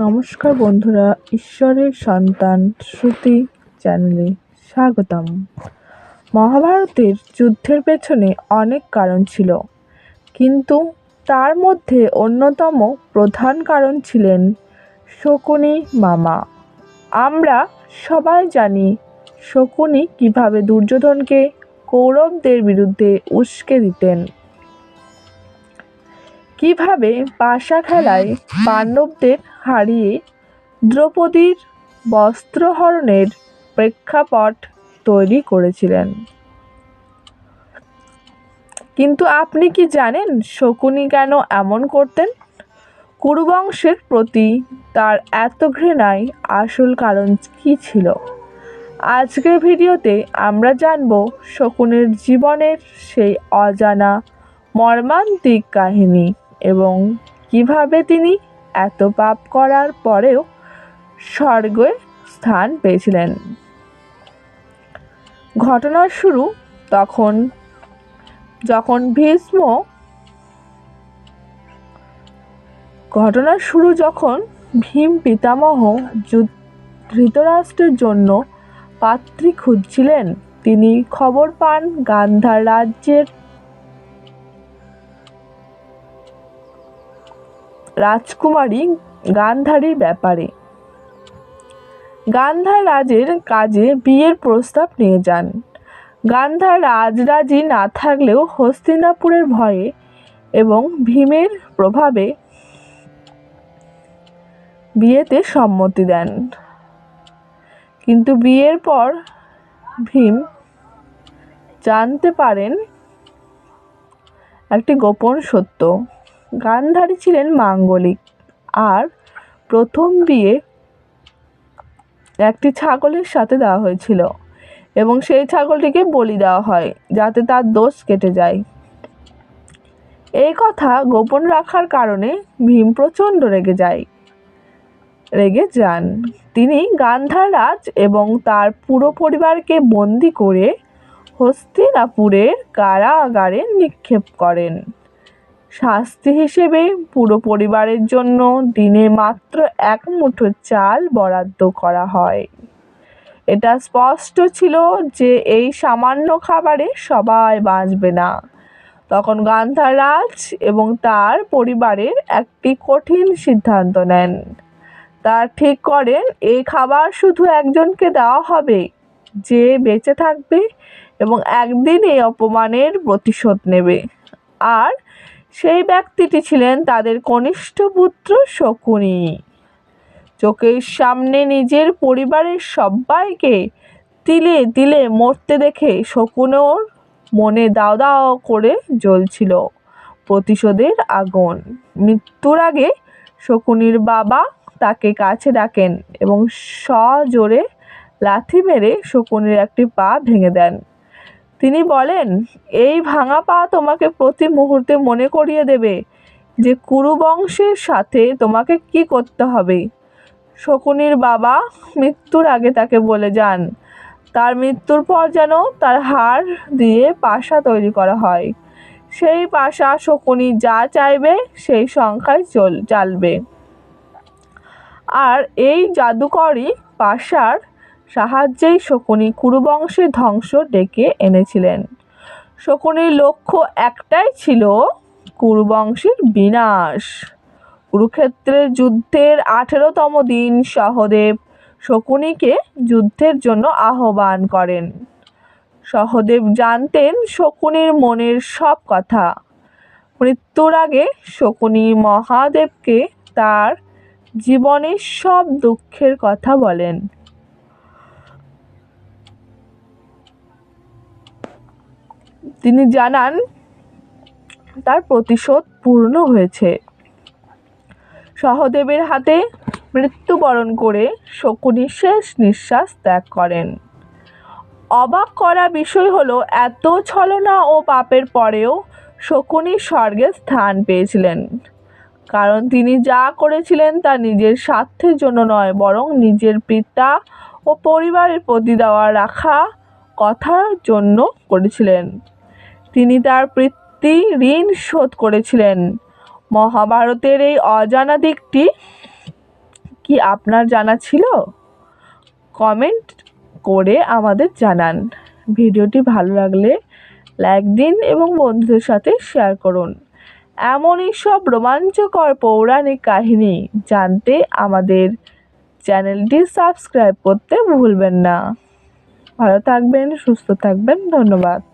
নমস্কার বন্ধুরা, ঈশ্বরের সন্তান শ্রুতি চ্যানেলে স্বাগতম। মহাভারতের যুদ্ধের পেছনে অনেক কারণ ছিল, কিন্তু তার মধ্যে অন্যতম প্রধান কারণ ছিলেন শকুনি মামা। আমরা সবাই জানি শকুনি কিভাবে দুর্যোধনকে কৌরবদের বিরুদ্ধে উস্কে দিতেন, কিভাবে পাশা খেলায় পাণ্ডবদের হারিয়ে দ্রৌপদীর বস্ত্রহরণের প্রেক্ষাপট তৈরি করেছিলেন। কিন্তু আপনি কি জানেন শকুনি কেন এমন করতেন? কুরুবংশের প্রতি তার এত ঘৃণায় আসল কারণ কি ছিল? আজকের ভিডিওতে আমরা জানব শকুনির জীবনের সেই অজানা মর্মান্তিক কাহিনী এবং কিভাবে তিনি এত পাপ করার পরেও স্বর্গে স্থান পেয়েছিলেন। ঘটনার শুরু যখন ভীম পিতামহ ধৃতরাষ্ট্রের জন্য পাত্রী খুঁজছিলেন। তিনি খবর পান গান্ধার রাজ্যের রাজকুমারী গান্ধারীর ব্যাপারে। গান্ধার রাজের কাজে বিয়ের প্রস্তাব নিয়ে যান। গান্ধার রাজি না থাকলেও হস্তিনাপুরের ভয়ে এবং ভীমের প্রভাবে বিয়েতে সম্মতি দেন। কিন্তু বিয়ের পর ভীম জানতে পারেন একটি গোপন সত্য। গান্ধারী ছিলেন মাঙ্গলিক, আর প্রথম বিয়ে একটি ছাগলের সাথে দেওয়া হয়েছিল এবং সেই ছাগলটিকে বলি দেওয়া হয় যাতে তার দোষ কেটে যায়। এই কথা গোপন রাখার কারণে ভীম প্রচণ্ড রেগে যান। তিনি গান্ধার রাজ এবং তার পুরো পরিবারকে বন্দি করে হস্তিনাপুরের কারাগারে নিক্ষেপ করেন। শাস্তি হিসেবে পুরো পরিবারের জন্য দিনে মাত্র এক মুঠো চাল বরাদ্দ করা হয়। এটা স্পষ্ট ছিল যে এই সামান্য খাবারে সবাই বাঁচবে না। তখন গান্ধার রাজ এবং তার পরিবারের একটি কঠিন সিদ্ধান্ত নেন। তারা ঠিক করেন এই খাবার শুধু একজনকে দেওয়া হবে যে বেঁচে থাকবে এবং একদিন এই অপমানের প্রতিশোধ নেবে। আর সেই ব্যক্তিটি ছিলেন তাদের কনিষ্ঠ পুত্র শকুনি। চোখের সামনে নিজের পরিবারের সবাইকে তিলে তিলে মরতে দেখে শকুনের মনে দাও দাও করে জ্বলছিল প্রতিশোধের আগুন। মৃত্যুর আগে শকুনির বাবা তাকে কাছে ডাকেন এবং সজোরে লাথি মেরে শকুনির একটি পা ভেঙে দেন। তিনি বলেন, এই ভাঙা পা তোমাকে প্রতি মুহূর্তে মনে করিয়ে দেবে যে কুরু বংশের সাথে তোমাকে কি করতে হবে। শকুনির বাবা মৃত্যুর আগে তাকে বলে যান তার মৃত্যুর পর যেন তার হাড় দিয়ে পাশা তৈরি করা হয়। সেই পাশা শকুনি যা চাইবে সেই সংখ্যায় চালবে। আর এই জাদুকরী পাশার সাহায্যেই শকুনি কুরুবংশের ধ্বংস ডেকে এনেছিলেন। শকুনির লক্ষ্য একটাই ছিল, কুরুবংশের বিনাশ। কুরুক্ষেত্রের যুদ্ধের 18তম দিন সহদেব শকুনিকে যুদ্ধের জন্য আহ্বান করেন। সহদেব জানতেন শকুনির মনের সব কথা। মৃত্যুর আগে শকুনি মহাদেবকে তার জীবনের সব দুঃখের কথা বলেন। তিনি জানান তার প্রতিশোধ পূর্ণ হয়েছে। সহদেবের হাতে মৃত্যুবরণ করে শকুনি শেষ নিঃশ্বাস ত্যাগ করেন। অবাক করা বিষয় হলো, এত ছলনা ও পাপের পরেও শকুনি স্বর্গে স্থান পেয়েছিলেন, কারণ তিনি যা করেছিলেন তা নিজের স্বার্থের জন্য নয়, বরং নিজের পিতা ও পরিবারের প্রতি দেওয়া রাখা কথার জন্য করেছিলেন। তিনি তার পিতৃ ঋণ শোধ করেছিলেন। মহাভারতের এই অজানা দিকটি কি আপনার জানা ছিল? কমেন্ট করে আমাদের জানান। ভিডিওটি ভালো লাগলে লাইক দিন এবং বন্ধুদের সাথে শেয়ার করুন। এমনই সব রোমাঞ্চকর পৌরাণিক কাহিনী জানতে আমাদের চ্যানেলটি সাবস্ক্রাইব করতে ভুলবেন না। ভালো থাকবেন, সুস্থ থাকবেন। ধন্যবাদ।